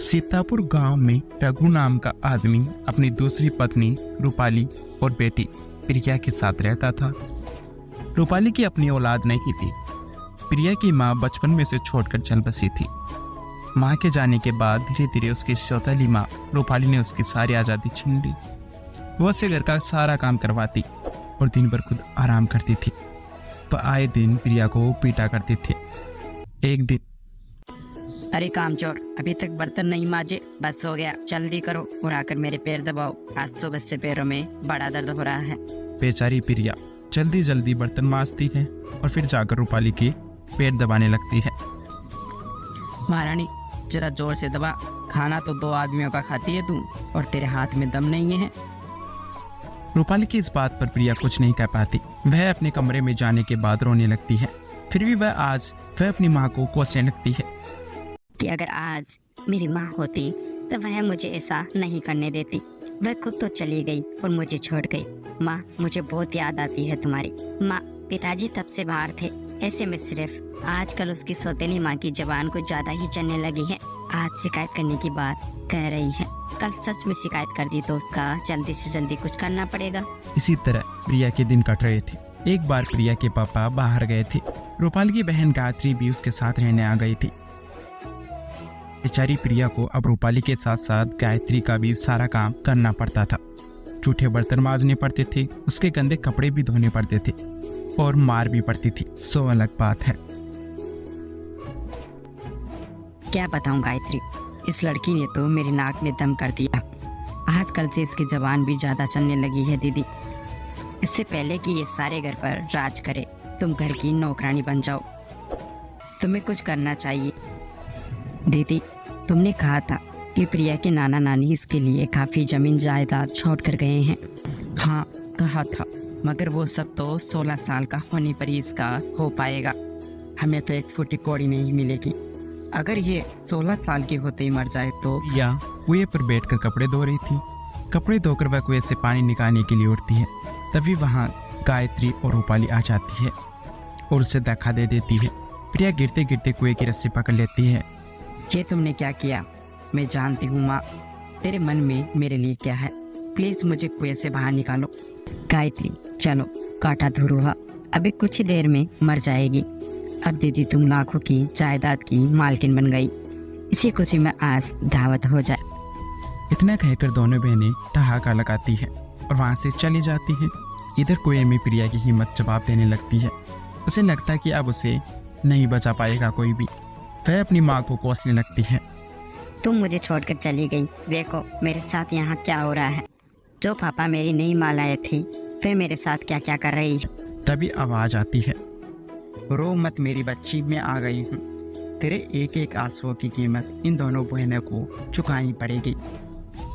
सीतापुर गांव में रघु नाम का आदमी अपनी दूसरी पत्नी रूपाली और बेटी प्रिया के साथ रहता था। रूपाली की अपनी औलाद नहीं थी। प्रिया की माँ बचपन में से छोड़कर चल बसी थी। माँ के जाने के बाद धीरे धीरे उसकी सौतेली माँ रूपाली ने उसकी सारी आज़ादी छीन ली। वो उसे घर का सारा काम करवाती और दिन भर खुद आराम करती थी। तो आए दिन प्रिया को पीटा करती थी। एक दिन, अरे कामचोर, अभी तक बर्तन नहीं मांजे, बस हो गया, जल्दी करो और आकर मेरे पैर दबाओ, आज सुबह से पैरों में बड़ा दर्द हो रहा है। बेचारी प्रिया जल्दी जल्दी बर्तन मांजती है और फिर जाकर रूपाली के पैर दबाने लगती है। महारानी, जरा जोर से दबा, खाना तो 2 आदमियों का खाती है तू और तेरे हाथ में दम नहीं है। रूपाली की इस बात पर प्रिया कुछ नहीं कह पाती। वह अपने कमरे में जाने के बाद रोने लगती है। फिर भी वह अपनी माँ को कोसने लगती है कि अगर आज मेरी माँ होती तो वह मुझे ऐसा नहीं करने देती। वह खुद तो चली गई और मुझे छोड़ गई। माँ, मुझे बहुत याद आती है तुम्हारी। माँ, पिताजी तब से बाहर थे, ऐसे में सिर्फ आजकल उसकी सौतेली माँ की जबान को ज्यादा ही चलने लगी है। आज शिकायत करने की बात कह रही है, कल सच में शिकायत कर दी तो उसका जल्दी से जल्दी कुछ करना पड़ेगा। इसी तरह प्रिया के दिन कट रहे थे। एक बार प्रिया के पापा बाहर गए थे। रूपाली की बहन गायत्री भी उसके साथ रहने आ गई थी। बेचारी प्रिया को अब रूपाली के साथ साथ गायत्री का भी सारा काम करना पड़ता था। जूठे बर्तन मांजने पड़ते थे, उसके गंदे कपड़े भी धोने पड़ते थे और मार भी पड़ती थी। सो अलग बात है। क्या बताऊं गायत्री, इस लड़की ने तो मेरी नाक में दम कर दिया। आजकल से इसकी जबान भी ज्यादा चलने लगी है दीदी। इससे पहले कि ये सारे घर पर राज करे, तुम घर की नौकरानी बन जाओ। तुम्हें कुछ करना चाहिए। दीदी, तुमने कहा था कि प्रिया के नाना नानी इसके लिए काफी जमीन जायदाद छोड़ कर गए हैं। हाँ, कहा था, मगर वो सब तो 16 साल का होने पर ही इसका हो पाएगा। हमें तो 1 फुट कौड़ी नहीं मिलेगी। अगर ये 16 साल की होते ही मर जाए तो। या कुएं पर बैठकर कपड़े धो रही थी। कपड़े धोकर वह कुएं से पानी निकालने के लिए उठती है। तभी वहाँ गायत्री और रूपाली आ जाती है और उसे धक्का दे देती है। प्रिया गिरते गिरते कुएं की रस्सी पकड़ लेती है। ये तुमने क्या किया? मैं जानती हूँ माँ, तेरे मन में मेरे लिए क्या है। प्लीज मुझे कुएं से बाहर निकालो। गायत्री, चलो, काटा धुरुहा अभी कुछ ही देर में मर जाएगी। अब दीदी तुम लाखों की जायदाद की मालकिन बन गई। इसी खुशी में आज दावत हो जाए। इतना कहकर दोनों बहनें ठहाका लगाती है और वहाँ से चली जाती है। इधर कुएं में प्रिया की हिम्मत जवाब देने लगती है। उसे लगता है कि अब उसे नहीं बचा पाएगा कोई भी। वह अपनी माँ को कोसने लगती है। तुम मुझे छोड़कर चली गई, देखो मेरे साथ यहाँ क्या हो रहा है। जो पापा मेरी नई माँ लाए थे, वे मेरे साथ क्या क्या कर रही है। तभी आवाज आती है, रो मत मेरी बच्ची, मैं आ गई हूँ। तेरे एक एक आंसुओं की कीमत इन दोनों बहनों को चुकानी पड़ेगी।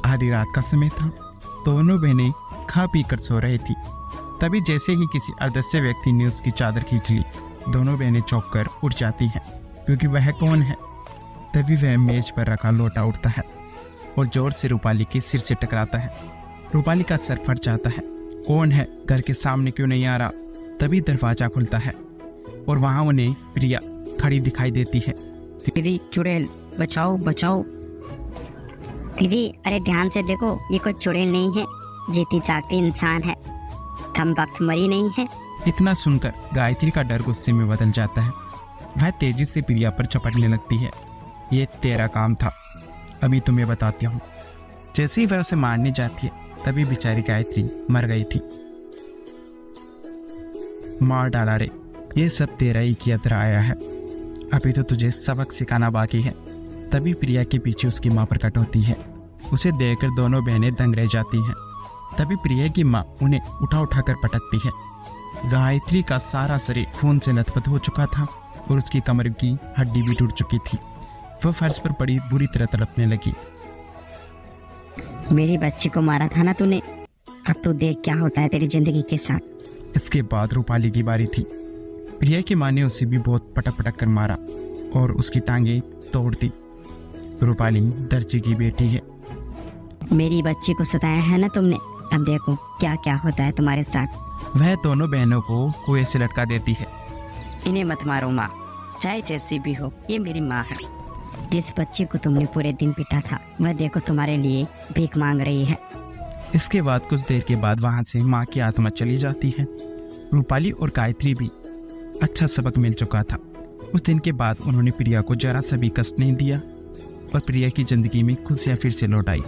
आधी रात का समय था। दोनों बहनें खा पी कर सो रही थी। तभी जैसे ही किसी अदृश्य व्यक्ति ने उसकी चादर खींच ली, दोनों बहनें चौंक कर उठ जाती हैं, क्योंकि वह कौन है। तभी वह मेज पर रखा लोटा उठता है और जोर से रूपाली के सिर से टकराता है। रूपाली का सर फट जाता है। कौन है? घर के सामने क्यों नहीं आ रहा? तभी दरवाजा खुलता है और वहां उन्हें प्रिया खड़ी दिखाई देती है। दीदी, चुड़ैल, बचाओ बचाओ। दीदी, अरे ध्यान से देखो, ये कोई चुड़ैल नहीं है, जीती जागती इंसान है, कम वक्त मरी नहीं है। इतना सुनकर गायत्री का डर गुस्से में बदल जाता है। वह तेजी से प्रिया पर चपटने लगती है। ये तेरा काम था, अभी तुम्हें बताती हूँ। जैसे ही वह उसे मारने जाती है, तभी बेचारी गायत्री मर गई थी। मार डाला रे, ये सब तेरा ही किया आया है। अभी तो तुझे सबक सिखाना बाकी है। तभी प्रिया के पीछे उसकी माँ प्रकट होती है। उसे देखकर दोनों बहनें दंग रह जाती हैं। तभी प्रिया की माँ उन्हें उठा उठा कर पटकती है। गायत्री का सारा शरीर खून से लथपथ हो चुका था और उसकी कमर की हड्डी भी टूट चुकी थी। वह फर्श पर पड़ी बुरी तरह तड़पने लगी। मेरी बच्ची को मारा था ना तूने, अब तू देख क्या होता है तेरी जिंदगी के साथ। इसके बाद रूपाली की बारी थी। प्रिया की माँ ने उसे भी बहुत पटक पटक कर मारा और उसकी टांगे तोड़ दी। रूपाली दर्जी की बेटी है। मेरी बच्ची को सताया है ना तुमने, अब देखो क्या क्या होता है तुम्हारे साथ। वह दोनों बहनों को कुएं से लटका देती है। इन्हें मत मारो माँ, चाहे जैसी भी हो, ये मेरी माँ है। जिस बच्चे को तुमने पूरे दिन पीटा था वह देखो तुम्हारे लिए भीख मांग रही है। इसके बाद कुछ देर के बाद वहां से माँ की आत्मा चली जाती है। रूपाली और गायत्री भी अच्छा सबक मिल चुका था। उस दिन के बाद उन्होंने प्रिया को जरा सा भी कष्ट नहीं दिया और प्रिया की जिंदगी में खुशियाँ फिर से लौट आई।